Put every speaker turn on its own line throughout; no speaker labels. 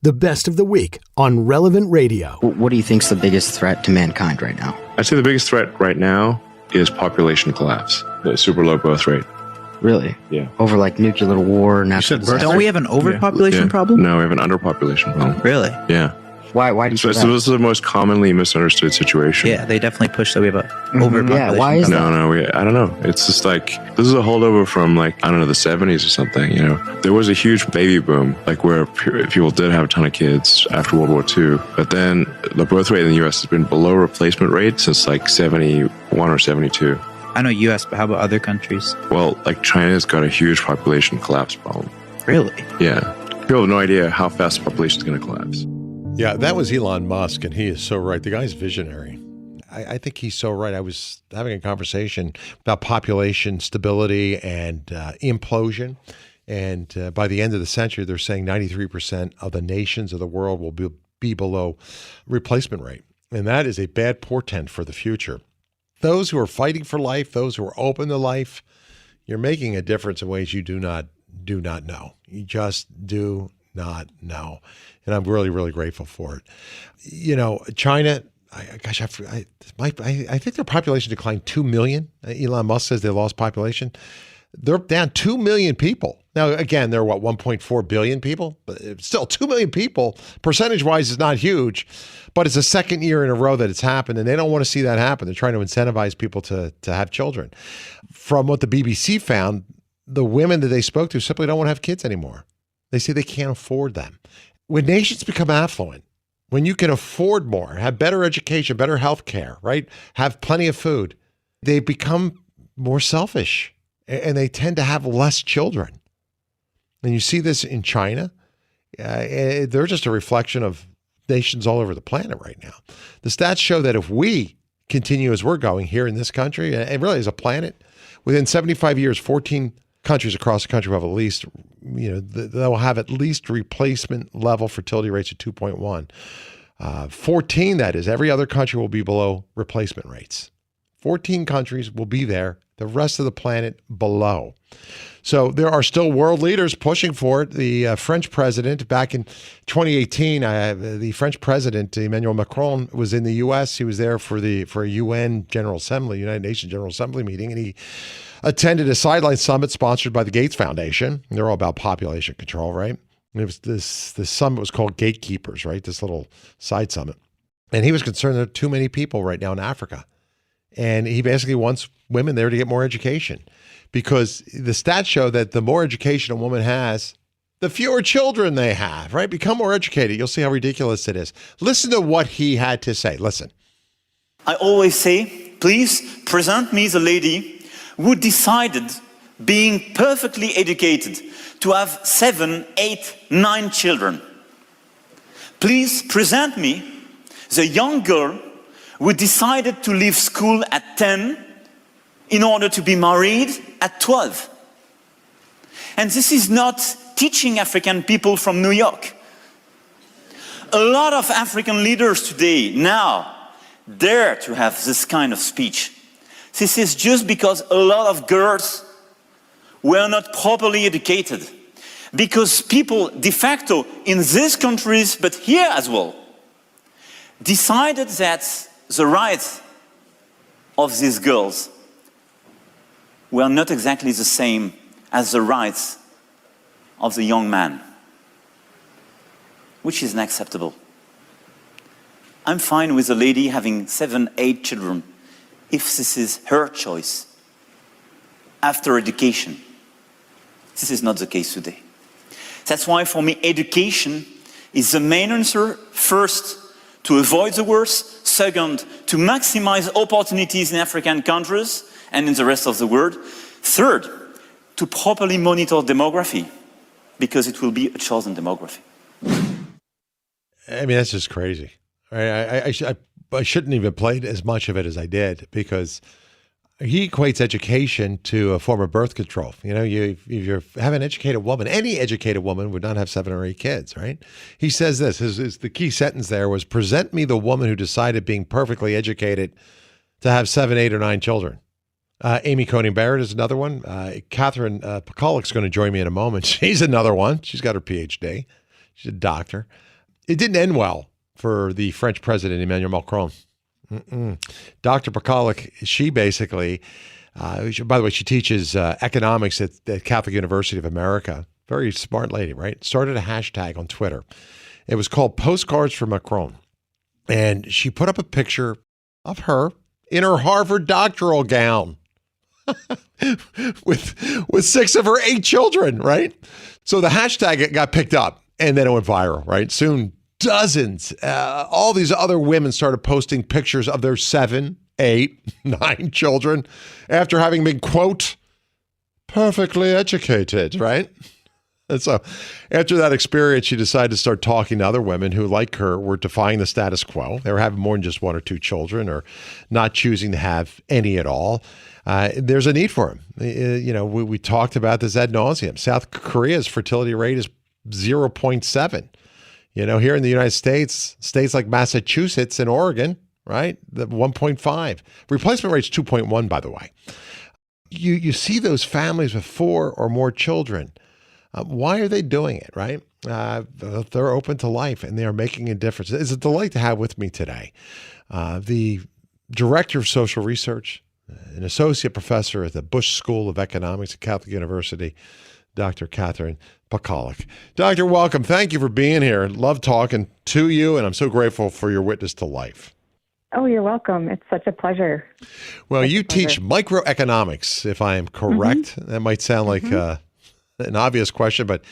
The best of the week on Relevant Radio.
What do you think is the biggest threat to mankind right now?
I'd say the biggest threat right now is population collapse, the super low growth rate.
Really?
Yeah.
Over like nuclear war, natural disasters?
Don't we have an overpopulation problem?
No, we have an underpopulation problem.
Really?
Yeah.
Why do you think
So this is the most commonly misunderstood situation.
Yeah, they definitely push that we have a overpopulation.
Yeah, why is
problem.
I don't know. It's just like, this is a holdover from like, I don't know, the 70s or something, you know. There was a huge baby boom, like where people did have a ton of kids after World War II. But then the birth rate in the U.S. has been below replacement rate since like 71 or 72.
I know U.S., but how about other countries?
Well, like China's got a huge population collapse problem.
Really?
Yeah. People have no idea how fast the population is going to collapse.
Yeah, that was Elon Musk, and he is so right. The guy's visionary. I think he's so right. I was having a conversation about population stability and implosion. And by the end of the century, they're saying 93% of the nations of the world will be below replacement rate. And that is a bad portent for the future. Those who are fighting for life, those who are open to life, you're making a difference in ways you do not know. You just do not know. And I'm really, really grateful for it. You know, China, I think their population declined 2 million. Elon Musk says they lost population. They're down 2 million people. Now, again, they're 1.4 billion people? But still, 2 million people, percentage-wise, is not huge. But it's the second year in a row that it's happened, and they don't want to see that happen. They're trying to incentivize people to have children. From what the BBC found, the women that they spoke to simply don't want to have kids anymore. They say they can't afford them. When nations become affluent, when you can afford more, have better education, better health care, right? Have plenty of food, they become more selfish and they tend to have less children. And you see this in China. They're just a reflection of nations all over the planet right now. The stats show that if we continue as we're going here in this country, and really as a planet, within 75 years, 14 countries across the country will have at least, they'll have at least replacement level fertility rates of 2.1. 14, that is, every other country will be below replacement rates. 14 countries will be there, the rest of the planet below. So there are still world leaders pushing for it. The French president, back in 2018, the French president, Emmanuel Macron, was in the U.S. He was there for a UN General Assembly, United Nations General Assembly meeting, and he attended a sideline summit sponsored by the Gates Foundation. They're all about population control, right? And it was this summit was called Gatekeepers, right? This little side summit. And he was concerned there are too many people right now in Africa. And he basically wants women there to get more education, because the stats show that the more education a woman has, the fewer children they have, right? Become more educated. You'll see how ridiculous it is. Listen to what he had to say. Listen.
I always say, please present me the lady who decided, being perfectly educated, to have 7, 8, 9 children. Please present me the young girl who decided to leave school at 10 in order to be married at 12. And this is not teaching African people from New York. A lot of African leaders today now dare to have this kind of speech. This is just because a lot of girls were not properly educated. Because people de facto in these countries, but here as well, decided that the rights of these girls were not exactly the same as the rights of the young man, which is unacceptable. I'm fine with a lady having 7, 8 children if this is her choice after education. This is not the case today. That's why for me education is the main answer. First, to avoid the worst. Second, to maximize opportunities in African countries and in the rest of the world. Third, to properly monitor demography, because it will be a chosen demography.
I mean, that's just crazy. I shouldn't even played as much of it as I did, because he equates education to a form of birth control. You know, if you have an educated woman, any educated woman would not have 7 or 8 kids, right? He says this, the key sentence there was, present me the woman who decided, being perfectly educated, to have 7, 8, or 9 children. Amy Coney Barrett is another one. Catherine Pakaluk is going to join me in a moment. She's another one. She's got her PhD. She's a doctor. It didn't end well for the French president, Emmanuel Macron. Dr. Pakaluk, she basically, by the way, she teaches economics at Catholic University of America. Very smart lady, right? Started a hashtag on Twitter. It was called Postcards for Macron. And she put up a picture of her in her Harvard doctoral gown with 6 of her 8 children, right? So the hashtag got picked up and then it went viral, right? Soon dozens, all these other women started posting pictures of their 7, 8, 9 children after having been, quote, perfectly educated, right? And so after that experience, she decided to start talking to other women who, like her, were defying the status quo. They were having more than just 1 or 2 children or not choosing to have any at all. There's a need for them. We talked about this ad nauseum. South Korea's fertility rate is 0.7. Here in the United States, states like Massachusetts and Oregon, right, the 1.5. Replacement rate's 2.1, by the way. You see those families with 4 or more children. Why are they doing it, right? They're open to life and they are making a difference. It's a delight to have with me today the director of social research, an associate professor at the Bush School of Economics at Catholic University, Dr. Catherine Pakaluk. Doctor, welcome. Thank you for being here. Love talking to you, and I'm so grateful for your witness to life.
Oh, you're welcome. It's such a pleasure.
Well, you teach microeconomics, if I am correct. That might sound like an obvious question, but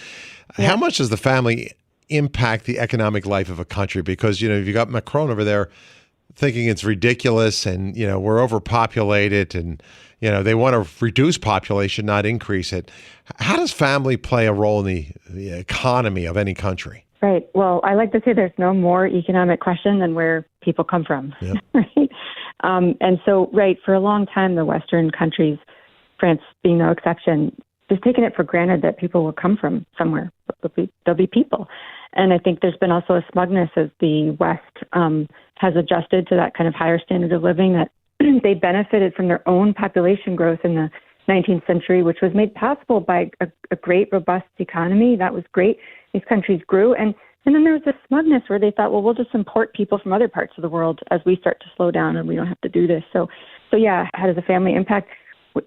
how much does the family impact the economic life of a country? Because, you've got Macron over there thinking it's ridiculous and, we're overpopulated and, they want to reduce population, not increase it. How does family play a role in the economy of any country?
Right. Well, I like to say there's no more economic question than where people come from. Yep. Right. And so, for a long time, the Western countries, France being no exception, just taken it for granted that people will come from somewhere. There'll be people. And I think there's been also a smugness as the West has adjusted to that kind of higher standard of living, that they benefited from their own population growth in the 19th century, which was made possible by a great, robust economy. That was great. These countries grew. And then there was this smugness where they thought, well, we'll just import people from other parts of the world as we start to slow down and we don't have to do this. So how does a family impact?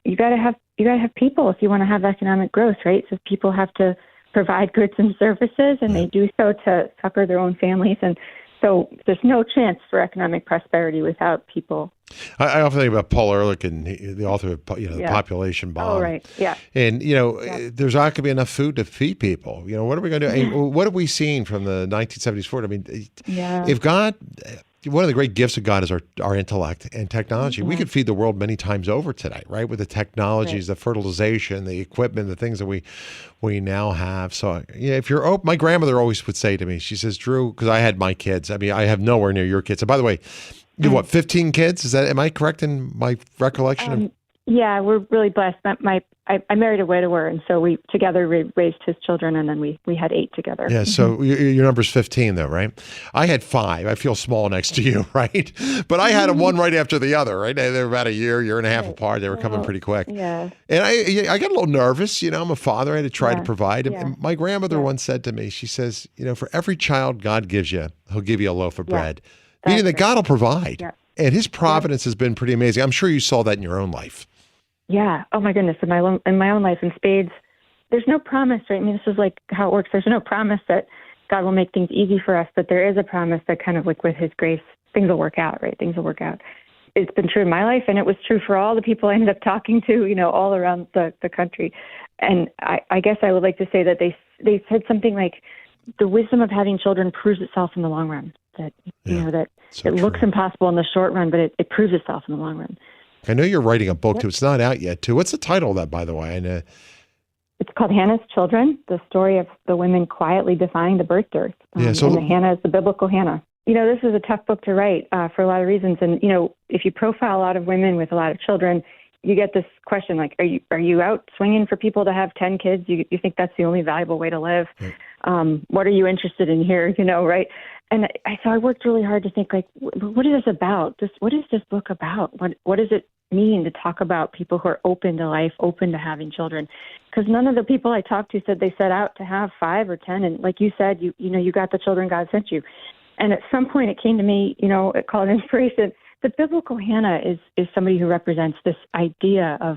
You got to have people if you want to have economic growth, right? So people have to provide goods and services, and they do so to succor their own families. And so there's no chance for economic prosperity without people.
I often think about Paul Ehrlich, and the author of the Population Bomb.
Oh, right. Yeah.
And, there's not going to be enough food to feed people. What are we going to do? I mean, what have we seen from the 1970s forward? I mean, if God, one of the great gifts of God is our intellect and technology. We could feed the world many times over today, right? With the technologies, the fertilization, the equipment, the things that we now have. So, if you're open, my grandmother always would say to me, she says, Drew, because I had my kids. I mean, I have nowhere near your kids. And by the way, you have 15 kids? Am I correct in my recollection?
Yeah, we're really blessed. I married a widower, and so we together raised his children, and then we had 8 together.
Yeah, so your number's 15, though, right? I had 5. I feel small next to you, right? But I had them one right after the other, right? They were about a year and a half apart. They were coming pretty quick.
Yeah.
And I got a little nervous. I'm a father. I had to try to provide. And my grandmother once said to me, she says, for every child God gives you, he'll give you a loaf of bread. Meaning that God will provide. Yeah. And his providence has been pretty amazing. I'm sure you saw that in your own life.
Yeah. Oh, my goodness. In my own life, in spades, there's no promise, right? I mean, this is like how it works. There's no promise that God will make things easy for us, but there is a promise that kind of like with his grace, things will work out, right? Things will work out. It's been true in my life, and it was true for all the people I ended up talking to, all around the country. And I guess I would like to say that they said something like, the wisdom of having children proves itself in the long run. That, that so it looks impossible in the short run, but it proves itself in the long run.
I know you're writing a book, too. It's not out yet, too. What's the title of that, by the way?
It's called Hannah's Children, the story of the women quietly defying the birth dearth. And Hannah is the biblical Hannah. This is a tough book to write for a lot of reasons. And, if you profile a lot of women with a lot of children, you get this question like, are you out swinging for people to have 10 kids? You think that's the only valuable way to live? Right. What are you interested in here? Right? And so I worked really hard to think, like, what is this about? What is this book about? What does it mean to talk about people who are open to life, open to having children? Because none of the people I talked to said they set out to have 5 or 10. And like you said, you got the children God sent you. And at some point it came to me, called inspiration. The biblical Hannah is somebody who represents this idea of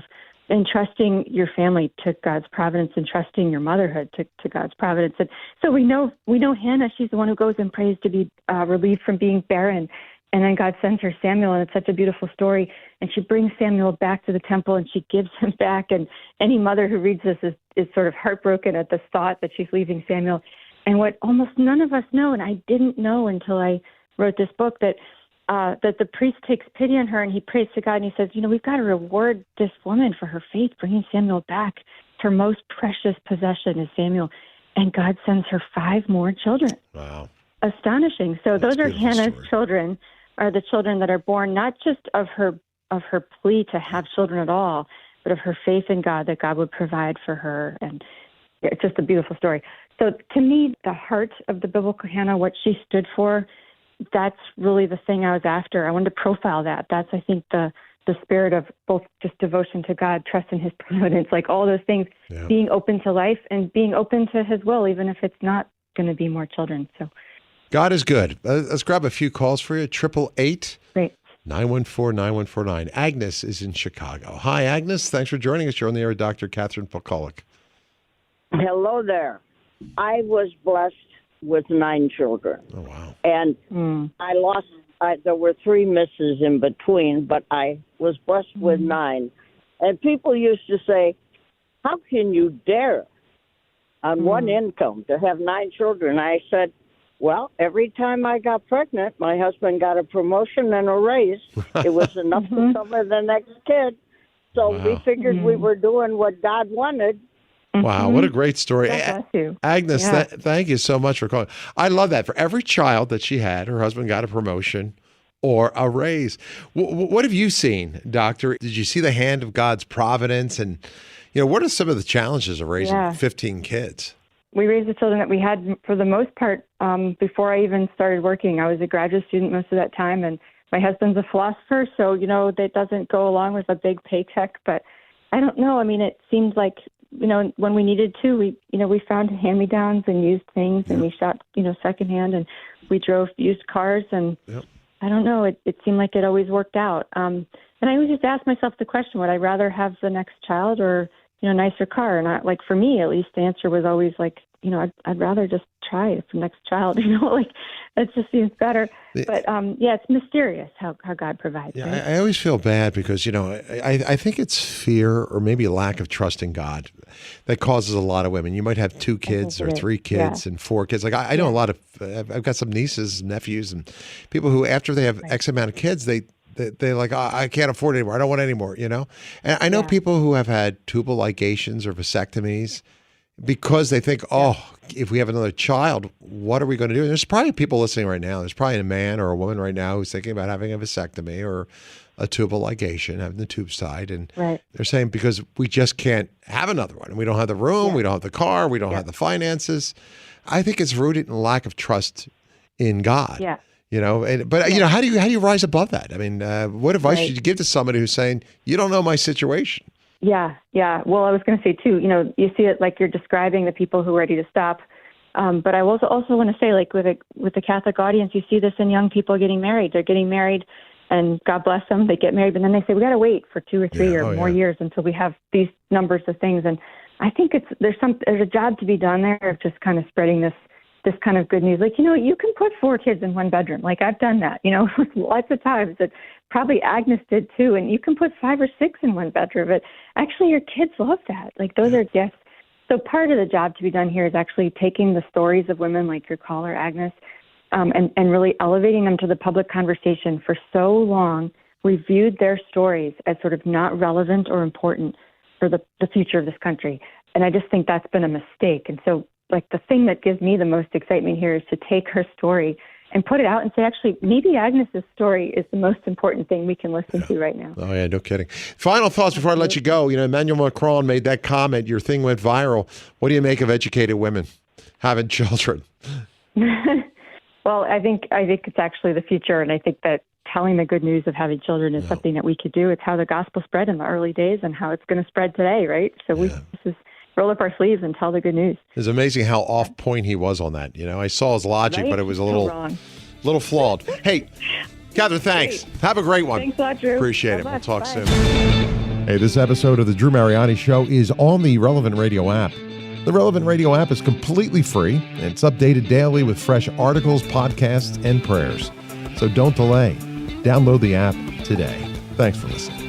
entrusting your family to God's providence, entrusting your motherhood to God's providence. And so we know Hannah, she's the one who goes and prays to be relieved from being barren. And then God sends her Samuel, and it's such a beautiful story. And she brings Samuel back to the temple, and she gives him back. And any mother who reads this is sort of heartbroken at the thought that she's leaving Samuel. And what almost none of us know, and I didn't know until I wrote this book, that the priest takes pity on her, and he prays to God, and he says, we've got to reward this woman for her faith, bringing Samuel back. Her most precious possession is Samuel. And God sends her 5 more children. Wow. Astonishing. So those are Hannah's children, are the children that are born not just of her plea to have children at all, but of her faith in God, that God would provide for her. And it's just a beautiful story. So to me, the heart of the biblical Hannah, what she stood for, that's really the thing I was after. I wanted to profile that. That's, I think, the spirit of both just devotion to God, trust in his providence, like all those things, being open to life and being open to his will, even if it's not going to be more children. So
God is good. Let's grab a few calls for you. 888
great.
914-9149. Agnes is in Chicago. Hi, Agnes. Thanks for joining us. You're on the air with Dr. Catherine Pakaluk.
Hello there. I was blessed with 9 children.
Oh, wow.
And I lost, there were 3 misses in between, but I was blessed with 9. And people used to say, how can you dare on one income to have 9 children? I said, well, every time I got pregnant, my husband got a promotion and a raise. It was enough to cover the next kid. So we figured we were doing what God wanted.
Wow, what a great story.
God bless you.
Agnes, thank you so much for calling. I love that. For every child that she had, her husband got a promotion or a raise. What have you seen, Doctor? Did you see the hand of God's providence? And, what are some of the challenges of raising 15 kids?
We raised the children that we had, for the most part, before I even started working. I was a graduate student most of that time, and my husband's a philosopher, so, that doesn't go along with a big paycheck. But I don't know. I mean, it seems like, when we needed to, we found hand-me-downs and used things, and we shot, secondhand, and we drove used cars, and I don't know, it seemed like it always worked out. And I always just ask myself the question, would I rather have the next child or, a nicer car? And like, for me, at least, the answer was always like, I'd rather just try for the next child, that just seems better. But it's mysterious how God provides.
Yeah,
right?
I always feel bad because, I think it's fear or maybe a lack of trust in God that causes a lot of women. You might have 2 kids or 3 kids and 4 kids. Like I know a lot of, I've got some nieces, nephews, and people who, after they have X amount of kids, they're like, I can't afford it anymore. I don't want any more, And I know people who have had tubal ligations or vasectomies because they think, if we have another child, what are we going to do? And there's probably people listening right now. There's probably a man or a woman right now who's thinking about having a vasectomy or a tubal ligation, having the tubes tied. And they're saying, because we just can't have another one. We don't have the room. We don't have the car. We don't have the finances. I think it's rooted in lack of trust in God. Yeah. But how do you rise above that? I mean, what advice should you give to somebody who's saying, you don't know my situation?
Yeah. Well, I was going to say too, you see it like you're describing the people who are ready to stop. But I also want to say, like with the Catholic audience, you see this in young people getting married. They're getting married, and God bless them, they get married, but then they say, we got to wait for 2 or 3 or more years until we have these numbers of things. And I think there's a job to be done there of just kind of spreading this kind of good news. Like, you can put 4 kids in one bedroom. Like, I've done that, lots of times. That probably Agnes did too. And you can put 5 or 6 in one bedroom. But actually, your kids love that. Like, those are gifts. So part of the job to be done here is actually taking the stories of women like your caller, Agnes, and really elevating them to the public conversation. For so long, we viewed their stories as sort of not relevant or important for the future of this country. And I just think that's been a mistake. And so, like, the thing that gives me the most excitement here is to take her story and put it out and say, actually, maybe Agnes's story is the most important thing we can listen to right now.
Oh, yeah, no kidding. Final thoughts before I let you go. Emmanuel Macron made that comment. Your thing went viral. What do you make of educated women? having children?
Well, I think it's actually the future, and I think that telling the good news of having children is something that we could do. It's how the gospel spread in the early days and how it's going to spread today, right? So we just roll up our sleeves and tell the good news.
It's amazing how off point he was on that. I saw his logic, but it was a little flawed. Hey, Catherine, thanks. Have a great one.
Thanks a lot, Drew.
Appreciate it. We'll talk
Bye.
soon. Hey, this episode of the Drew Mariani Show is on the Relevant Radio app. The Relevant Radio app is completely free, and it's updated daily with fresh articles, podcasts, and prayers. So don't delay. Download the app today. Thanks for listening.